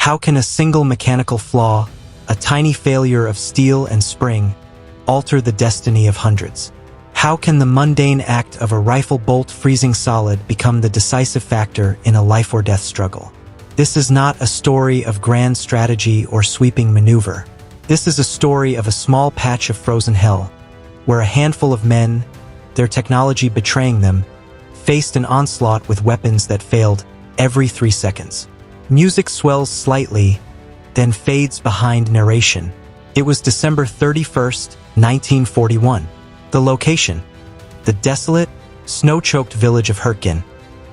How can a single mechanical flaw, a tiny failure of steel and spring, alter the destiny of hundreds? How can the mundane act of a rifle bolt freezing solid become the decisive factor in a life-or-death struggle? This is not a story of grand strategy or sweeping maneuver. This is a story of a small patch of frozen hell, where a handful of men, their technology betraying them, faced an onslaught with weapons that failed every 3 seconds. Music swells slightly, then fades behind narration. It was December 31st, 1941. The location: the desolate, snow-choked village of Hürtgen,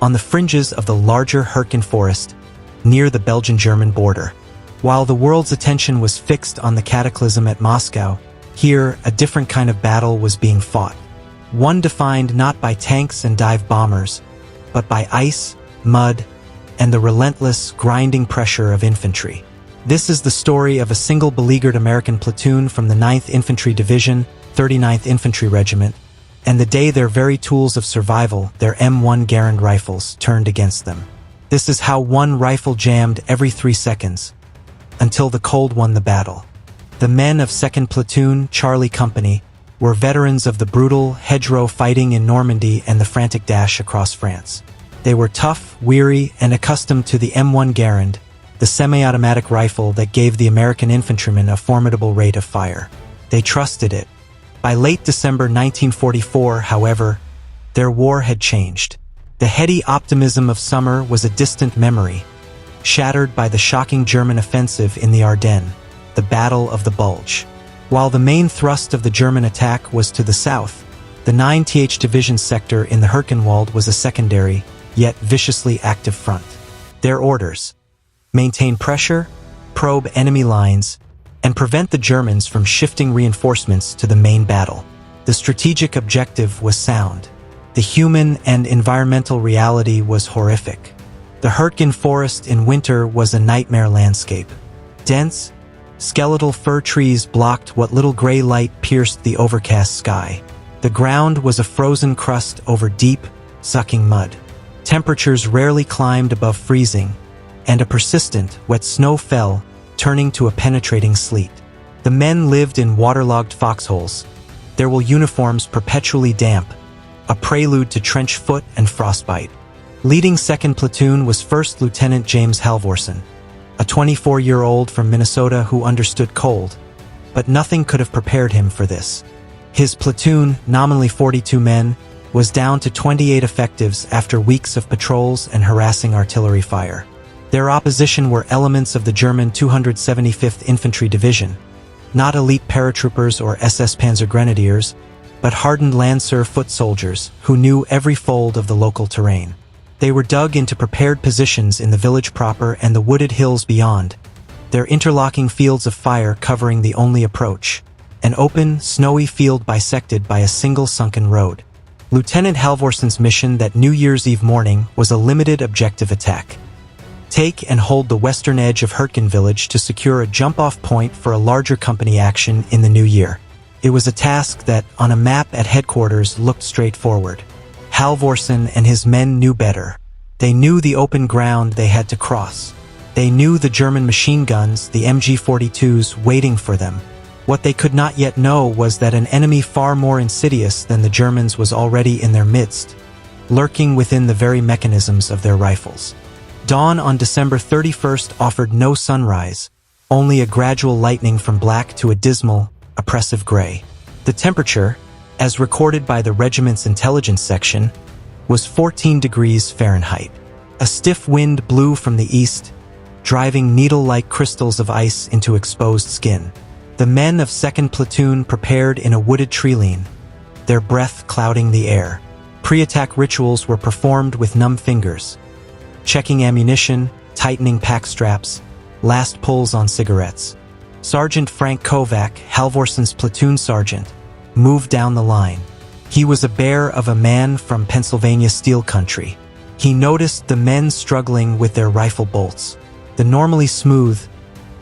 on the fringes of the larger Hürtgen Forest, near the Belgian-German border. While the world's attention was fixed on the cataclysm at Moscow, here a different kind of battle was being fought. One defined not by tanks and dive bombers, but by ice, mud, and the relentless, grinding pressure of infantry. This is the story of a single beleaguered American platoon from the 9th Infantry Division, 39th Infantry Regiment, and the day their very tools of survival, their M1 Garand rifles, turned against them. This is how one rifle jammed every 3 seconds, until the cold won the battle. The men of 2nd Platoon, Charlie Company, were veterans of the brutal hedgerow fighting in Normandy and the frantic dash across France. They were tough, weary, and accustomed to the M1 Garand, the semi-automatic rifle that gave the American infantrymen a formidable rate of fire. They trusted it. By late December 1944, however, their war had changed. The heady optimism of summer was a distant memory, shattered by the shocking German offensive in the Ardennes, the Battle of the Bulge. While the main thrust of the German attack was to the south, the 9th Division sector in the Hürtgenwald was a secondary, yet viciously active front. Their orders: maintain pressure, probe enemy lines, and prevent the Germans from shifting reinforcements to the main battle. The strategic objective was sound. The human and environmental reality was horrific. The Hürtgen Forest in winter was a nightmare landscape. Dense, skeletal fir trees blocked what little gray light pierced the overcast sky. The ground was a frozen crust over deep, sucking mud. Temperatures rarely climbed above freezing, and a persistent, wet snow fell, turning to a penetrating sleet. The men lived in waterlogged foxholes, their wool uniforms perpetually damp, a prelude to trench foot and frostbite. Leading 2nd Platoon was 1st Lieutenant James Halvorsen, a 24-year-old from Minnesota who understood cold, but nothing could have prepared him for this. His platoon, nominally 42 men, was down to 28 effectives after weeks of patrols and harassing artillery fire. Their opposition were elements of the German 275th Infantry Division, not elite paratroopers or SS Panzergrenadiers, but hardened Lancer foot soldiers who knew every fold of the local terrain. They were dug into prepared positions in the village proper and the wooded hills beyond, their interlocking fields of fire covering the only approach, an open, snowy field bisected by a single sunken road. Lieutenant Halvorsen's mission that New Year's Eve morning was a limited objective attack. Take and hold the western edge of Hürtgen village to secure a jump-off point for a larger company action in the new year. It was a task that, on a map at headquarters, looked straightforward. Halvorsen and his men knew better. They knew the open ground they had to cross. They knew the German machine guns, the MG-42s, waiting for them. What they could not yet know was that an enemy far more insidious than the Germans was already in their midst, lurking within the very mechanisms of their rifles. Dawn on December 31st offered no sunrise, only a gradual lightening from black to a dismal, oppressive gray. The temperature, as recorded by the regiment's intelligence section, was 14 degrees Fahrenheit. A stiff wind blew from the east, driving needle-like crystals of ice into exposed skin. The men of 2nd Platoon prepared in a wooded treeline, their breath clouding the air. Pre-attack rituals were performed with numb fingers, checking ammunition, tightening pack straps, last pulls on cigarettes. Sergeant Frank Kovac, Halvorsen's platoon sergeant, moved down the line. He was a bear of a man from Pennsylvania Steel Country. He noticed the men struggling with their rifle bolts. The normally smooth,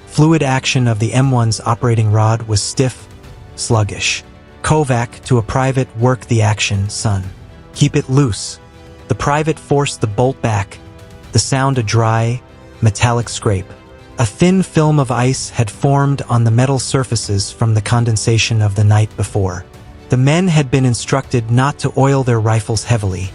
fluid action of the M1's operating rod was stiff, sluggish. Kovac, to a private, "Work the action, son. Keep it loose." The private forced the bolt back, the sound a dry, metallic scrape. A thin film of ice had formed on the metal surfaces from the condensation of the night before. The men had been instructed not to oil their rifles heavily,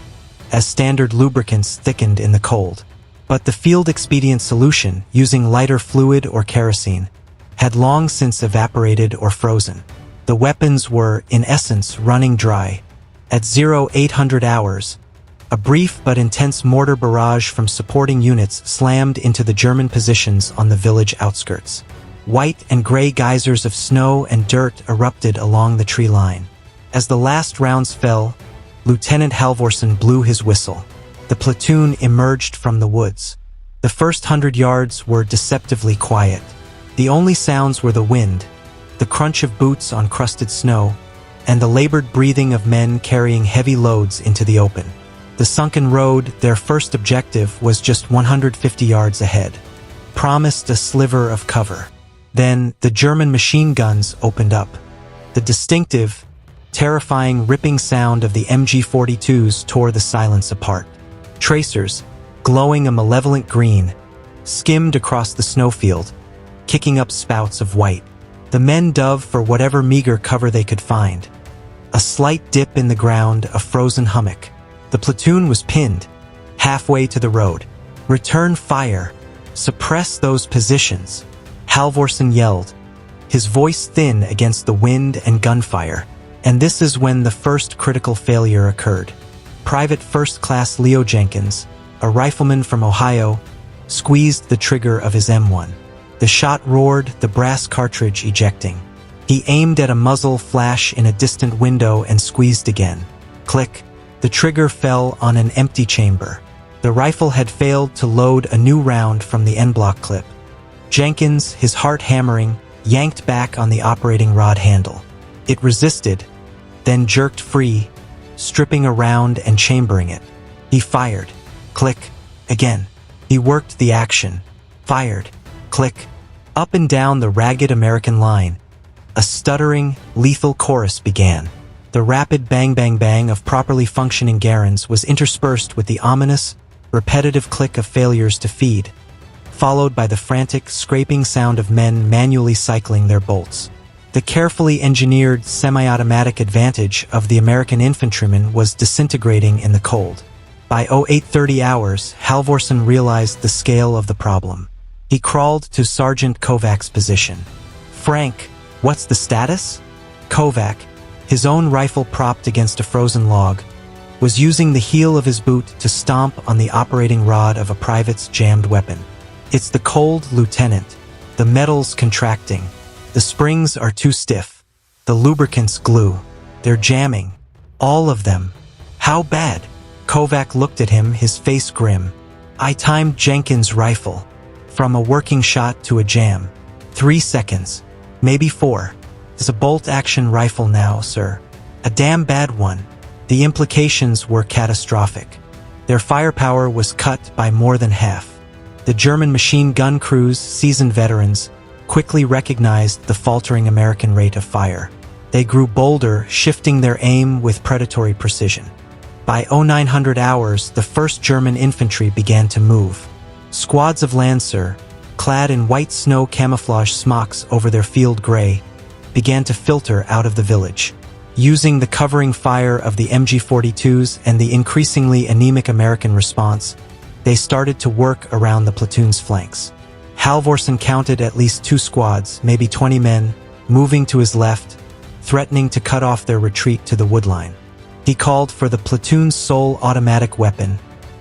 as standard lubricants thickened in the cold. But the field-expedient solution, using lighter fluid or kerosene, had long since evaporated or frozen. The weapons were, in essence, running dry. At 0800 hours, a brief but intense mortar barrage from supporting units slammed into the German positions on the village outskirts. White and gray geysers of snow and dirt erupted along the tree line. As the last rounds fell, Lieutenant Halvorsen blew his whistle. The platoon emerged from the woods. The first 100 yards were deceptively quiet. The only sounds were the wind, the crunch of boots on crusted snow, and the labored breathing of men carrying heavy loads into the open. The sunken road, their first objective, was just 150 yards ahead, promised a sliver of cover. Then the German machine guns opened up. The distinctive, terrifying ripping sound of the MG-42s tore the silence apart. Tracers, glowing a malevolent green, skimmed across the snowfield, kicking up spouts of white. The men dove for whatever meager cover they could find. A slight dip in the ground, a frozen hummock. The platoon was pinned, halfway to the road. "Return fire! Suppress those positions!" Halvorsen yelled, his voice thin against the wind and gunfire. And this is when the first critical failure occurred. Private First Class Leo Jenkins, a rifleman from Ohio, squeezed the trigger of his M1. The shot roared, the brass cartridge ejecting. He aimed at a muzzle flash in a distant window and squeezed again. Click. The trigger fell on an empty chamber. The rifle had failed to load a new round from the en-bloc clip. Jenkins, his heart hammering, yanked back on the operating rod handle. It resisted, then jerked free, stripping a round and chambering it. He fired. Click. Again. He worked the action. Fired. Click. Up and down the ragged American line, a stuttering, lethal chorus began. The rapid bang-bang-bang of properly functioning Garands was interspersed with the ominous, repetitive click of failures to feed, followed by the frantic, scraping sound of men manually cycling their bolts. The carefully engineered semi-automatic advantage of the American infantrymen was disintegrating in the cold. By 0830 hours, Halvorsen realized the scale of the problem. He crawled to Sergeant Kovac's position. "Frank, what's the status?" Kovac, his own rifle propped against a frozen log, was using the heel of his boot to stomp on the operating rod of a private's jammed weapon. "It's the cold, Lieutenant. The metal's contracting. The springs are too stiff. The lubricants glue. They're jamming. All of them." "How bad?" Kovac looked at him, his face grim. "I timed Jenkins' rifle. From a working shot to a jam. 3 seconds. Maybe 4. It's a bolt-action rifle now, sir. A damn bad one." The implications were catastrophic. Their firepower was cut by more than half. The German machine gun crews, seasoned veterans, quickly recognized the faltering American rate of fire. They grew bolder, shifting their aim with predatory precision. By 0900 hours, the 1st German infantry began to move. Squads of Lancer, clad in white snow camouflage smocks over their field gray, began to filter out of the village. Using the covering fire of the MG-42s and the increasingly anemic American response, they started to work around the platoon's flanks. Halvorsen counted at least 2 squads, maybe 20 men, moving to his left, threatening to cut off their retreat to the woodline. He called for the platoon's sole automatic weapon,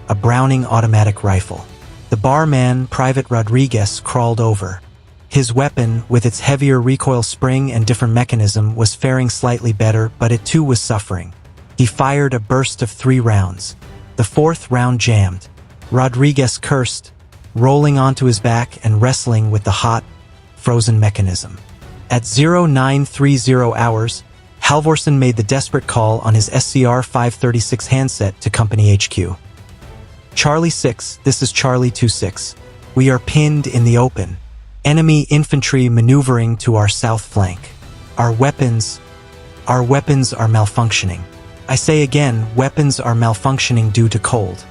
a Browning automatic rifle. The barman, Private Rodriguez, crawled over. His weapon, with its heavier recoil spring and different mechanism, was faring slightly better, but it too was suffering. He fired a burst of 3 rounds. The 4th round jammed. Rodriguez cursed, rolling onto his back and wrestling with the hot, frozen mechanism. At 0930 hours, Halvorsen made the desperate call on his SCR 536 handset to Company HQ. "Charlie 6, this is Charlie 26. We are pinned in the open. Enemy infantry maneuvering to our south flank. Our weapons are malfunctioning. I say again, weapons are malfunctioning due to cold.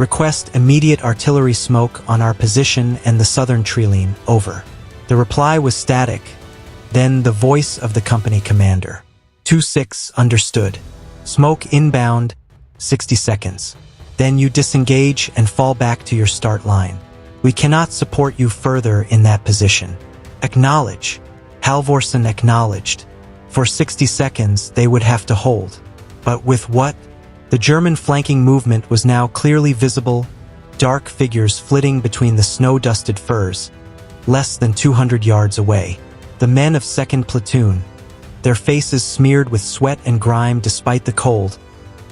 Request immediate artillery smoke on our position and the southern treeline, over. The reply was static, then the voice of the company commander. 2-6, understood. Smoke inbound, 60 seconds. Then you disengage and fall back to your start line. We cannot support you further in that position. Acknowledge. Halvorsen acknowledged. For 60 seconds, they would have to hold. But with what? The German flanking movement was now clearly visible, dark figures flitting between the snow-dusted firs, less than 200 yards away. The men of 2nd Platoon, their faces smeared with sweat and grime despite the cold,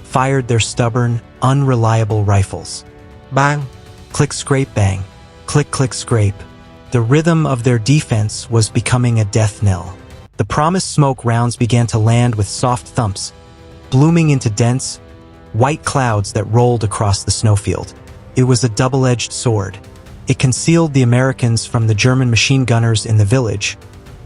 fired their stubborn, unreliable rifles. Bang! Click, scrape, bang. Click, click, scrape. The rhythm of their defense was becoming a death knell. The promised smoke rounds began to land with soft thumps, blooming into dense, white clouds that rolled across the snowfield. It was a double-edged sword. It concealed the Americans from the German machine gunners in the village,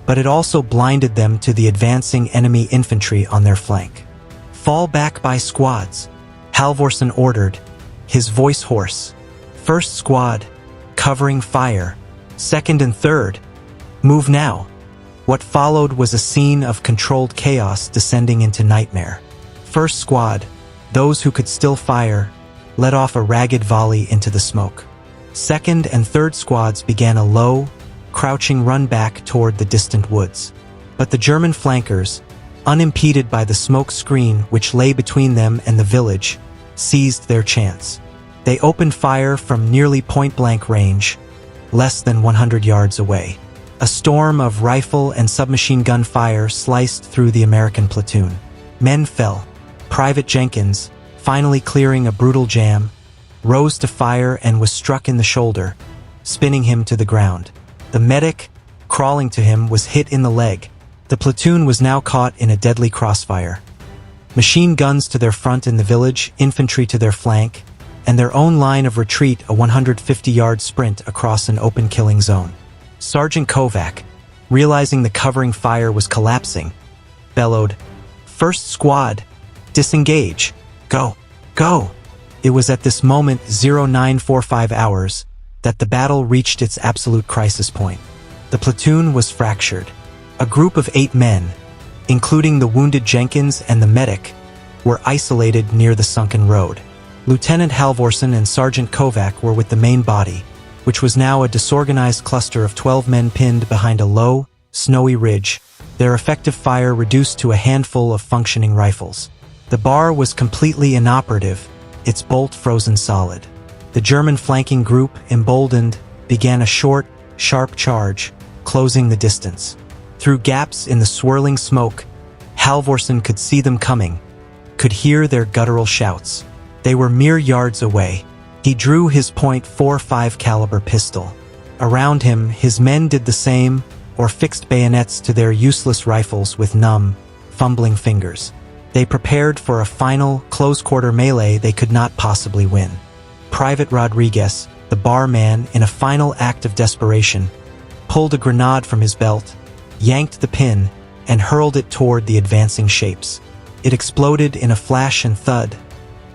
but it also blinded them to the advancing enemy infantry on their flank. Fall back by squads, Halvorsen ordered, his voice hoarse. First squad, covering fire. Second and third, move now. What followed was a scene of controlled chaos descending into nightmare. First squad, those who could still fire, let off a ragged volley into the smoke. Second and third squads began a low, crouching run back toward the distant woods. But the German flankers, unimpeded by the smoke screen which lay between them and the village, seized their chance. They opened fire from nearly point-blank range, less than 100 yards away. A storm of rifle and submachine gun fire sliced through the American platoon. Men fell. Private Jenkins, finally clearing a brutal jam, rose to fire and was struck in the shoulder, spinning him to the ground. The medic, crawling to him, was hit in the leg. The platoon was now caught in a deadly crossfire. Machine guns to their front in the village, infantry to their flank, and their own line of retreat a 150-yard sprint across an open killing zone. Sergeant Kovac, realizing the covering fire was collapsing, bellowed, "First squad, disengage, go, go." It was at this moment, 0945 hours, that the battle reached its absolute crisis point. The platoon was fractured. A group of 8 men, including the wounded Jenkins and the medic, were isolated near the sunken road. Lieutenant Halvorsen and Sergeant Kovac were with the main body, which was now a disorganized cluster of 12 men pinned behind a low, snowy ridge, their effective fire reduced to a handful of functioning rifles. The bar was completely inoperative, its bolt frozen solid. The German flanking group, emboldened, began a short, sharp charge, closing the distance. Through gaps in the swirling smoke, Halvorsen could see them coming, could hear their guttural shouts. They were mere yards away. He drew his .45 caliber pistol. Around him, his men did the same, or fixed bayonets to their useless rifles with numb, fumbling fingers. They prepared for a final, close-quarter melee they could not possibly win. Private Rodriguez, the barman, in a final act of desperation, pulled a grenade from his belt, yanked the pin, and hurled it toward the advancing shapes. It exploded in a flash and thud,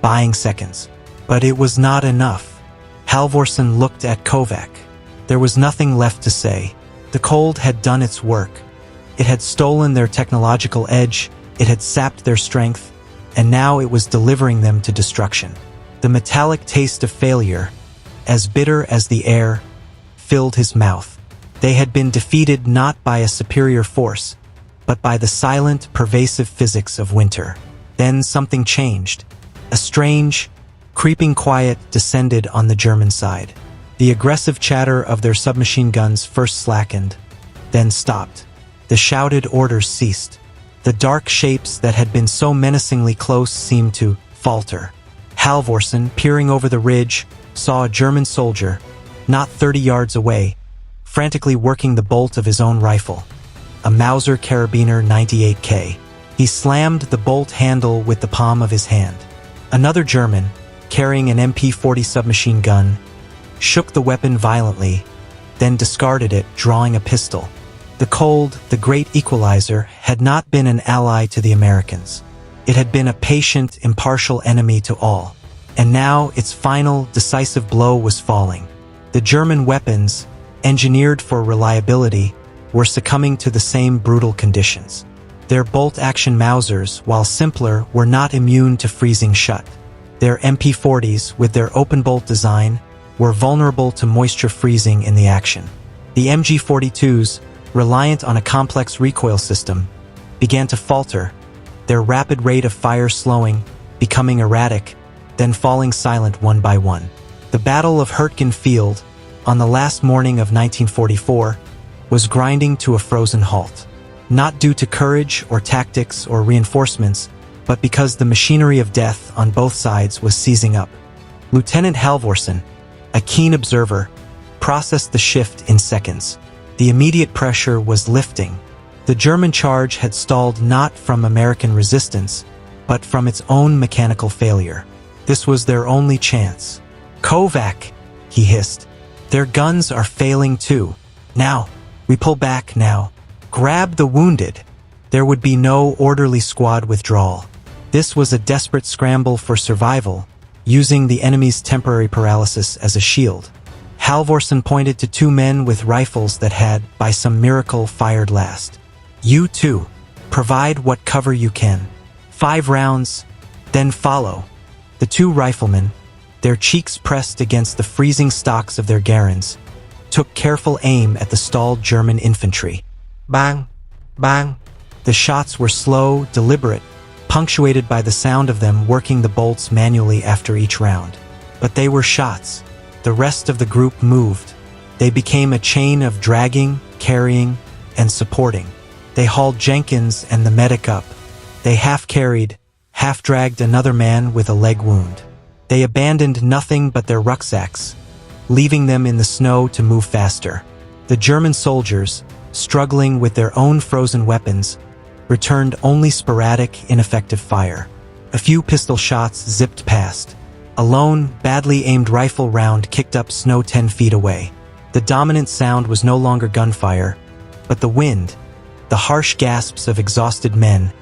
buying seconds. But it was not enough. Halvorsen looked at Kovac. There was nothing left to say. The cold had done its work. It had stolen their technological edge, it had sapped their strength, and now it was delivering them to destruction. The metallic taste of failure, as bitter as the air, filled his mouth. They had been defeated not by a superior force, but by the silent, pervasive physics of winter. Then something changed. A strange, creeping quiet descended on the German side. The aggressive chatter of their submachine guns first slackened, then stopped. The shouted orders ceased. The dark shapes that had been so menacingly close seemed to falter. Halvorsen, peering over the ridge, saw a German soldier, not 30 yards away, frantically working the bolt of his own rifle, a Mauser Karabiner 98K. He slammed the bolt handle with the palm of his hand. Another German, carrying an MP-40 submachine gun, shook the weapon violently, then discarded it, drawing a pistol. The cold, the great equalizer, had not been an ally to the Americans. It had been a patient, impartial enemy to all. And now its final, decisive blow was falling. The German weapons, engineered for reliability, were succumbing to the same brutal conditions. Their bolt-action Mausers, while simpler, were not immune to freezing shut. Their MP40s, with their open-bolt design, were vulnerable to moisture freezing in the action. The MG42s, reliant on a complex recoil system, began to falter, their rapid rate of fire slowing, becoming erratic, then falling silent one by one. The Battle of Hürtgen Field, on the last morning of 1944, was grinding to a frozen halt. Not due to courage or tactics or reinforcements, but because the machinery of death on both sides was seizing up. Lieutenant Halvorsen, a keen observer, processed the shift in seconds. The immediate pressure was lifting. The German charge had stalled not from American resistance, but from its own mechanical failure. This was their only chance. "Kovac," he hissed. "Their guns are failing too. Now, we pull back now. Grab the wounded." There would be no orderly squad withdrawal. This was a desperate scramble for survival, using the enemy's temporary paralysis as a shield. Halvorsen pointed to two men with rifles that had, by some miracle, fired last. "You too. Provide what cover you can. 5 rounds, then follow." The two riflemen, their cheeks pressed against the freezing stocks of their Garands, took careful aim at the stalled German infantry. Bang! Bang! The shots were slow, deliberate, punctuated by the sound of them working the bolts manually after each round. But they were shots. The rest of the group moved. They became a chain of dragging, carrying, and supporting. They hauled Jenkins and the medic up. They half-carried, half-dragged another man with a leg wound. They abandoned nothing but their rucksacks, leaving them in the snow to move faster. The German soldiers, struggling with their own frozen weapons, returned only sporadic, ineffective fire. A few pistol shots zipped past. A lone, badly aimed rifle round kicked up snow 10 feet away. The dominant sound was no longer gunfire, but the wind, the harsh gasps of exhausted men,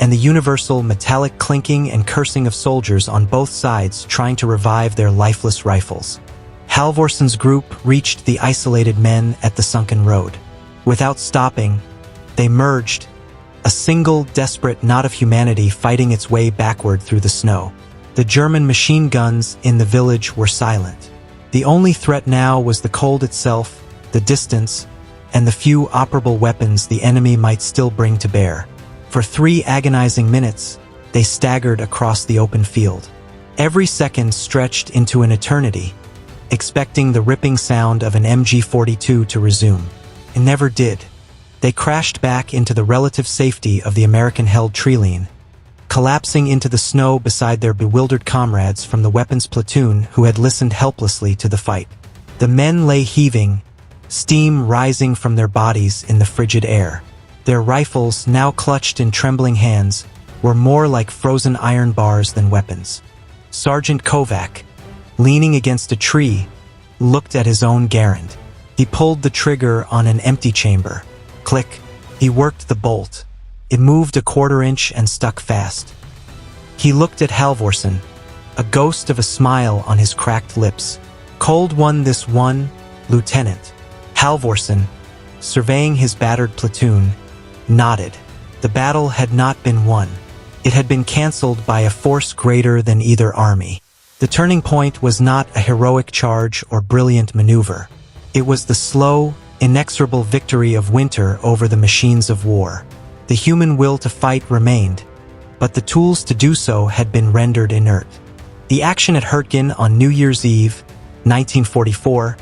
and the universal metallic clinking and cursing of soldiers on both sides trying to revive their lifeless rifles. Halvorsen's group reached the isolated men at the sunken road. Without stopping, they merged, a single desperate knot of humanity fighting its way backward through the snow. The German machine guns in the village were silent. The only threat now was the cold itself, the distance, and the few operable weapons the enemy might still bring to bear. For 3 agonizing minutes, they staggered across the open field. Every second stretched into an eternity, expecting the ripping sound of an MG42 to resume. It never did. They crashed back into the relative safety of the American-held Treline, collapsing into the snow beside their bewildered comrades from the weapons platoon who had listened helplessly to the fight. The men lay heaving, steam rising from their bodies in the frigid air. Their rifles, now clutched in trembling hands, were more like frozen iron bars than weapons. Sergeant Kovac, leaning against a tree, looked at his own Garand. He pulled the trigger on an empty chamber. Click. He worked the bolt. It moved a 1/4 inch and stuck fast. He looked at Halvorsen, a ghost of a smile on his cracked lips. "Cold one this one, Lieutenant." Halvorsen, surveying his battered platoon, nodded. The battle had not been won. It had been cancelled by a force greater than either army. The turning point was not a heroic charge or brilliant maneuver. It was the slow, inexorable victory of winter over the machines of war. The human will to fight remained, but the tools to do so had been rendered inert. The action at Hürtgen on New Year's Eve, 1944,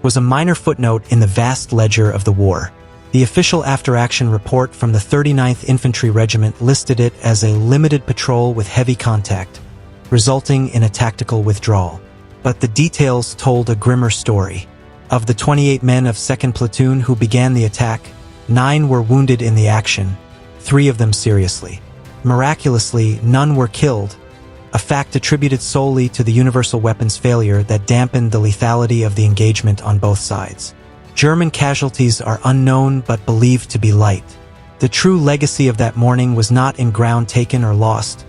was a minor footnote in the vast ledger of the war. The official after-action report from the 39th Infantry Regiment listed it as a limited patrol with heavy contact, resulting in a tactical withdrawal. But the details told a grimmer story. Of the 28 men of 2nd Platoon who began the attack, 9 were wounded in the action, 3 of them seriously. Miraculously, none were killed, a fact attributed solely to the universal weapons failure that dampened the lethality of the engagement on both sides. German casualties are unknown but believed to be light. The true legacy of that morning was not in ground taken or lost,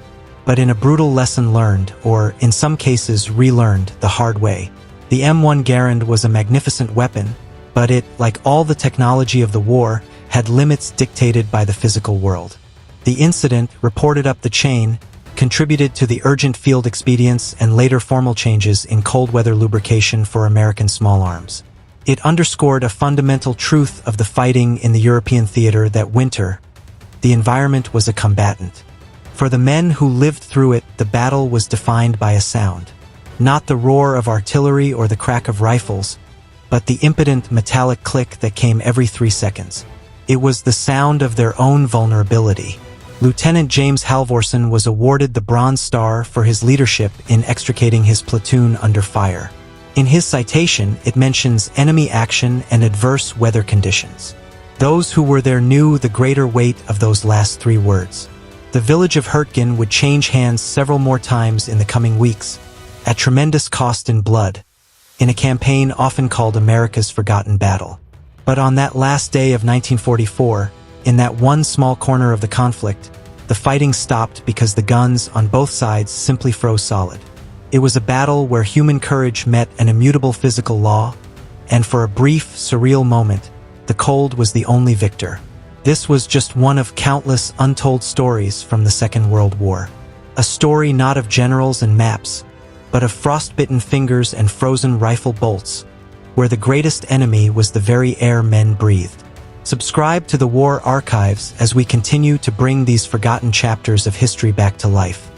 but in a brutal lesson learned, or in some cases relearned, the hard way. The M1 Garand was a magnificent weapon, but it, like all the technology of the war, had limits dictated by the physical world. The incident, reported up the chain, contributed to the urgent field expedients and later formal changes in cold weather lubrication for American small arms. It underscored a fundamental truth of the fighting in the European theater that winter, the environment was a combatant. For the men who lived through it, the battle was defined by a sound. Not the roar of artillery or the crack of rifles, but the impotent metallic click that came every 3 seconds. It was the sound of their own vulnerability. Lieutenant James Halvorson was awarded the Bronze Star for his leadership in extricating his platoon under fire. In his citation, it mentions enemy action and adverse weather conditions. Those who were there knew the greater weight of those last 3 words. The village of Hürtgen would change hands several more times in the coming weeks, at tremendous cost in blood, in a campaign often called America's Forgotten Battle. But on that last day of 1944, in that one small corner of the conflict, the fighting stopped because the guns on both sides simply froze solid. It was a battle where human courage met an immutable physical law, and for a brief, surreal moment, the cold was the only victor. This was just one of countless untold stories from the Second World War. A story not of generals and maps, but of frostbitten fingers and frozen rifle bolts, where the greatest enemy was the very air men breathed. Subscribe to the War Archives as we continue to bring these forgotten chapters of history back to life.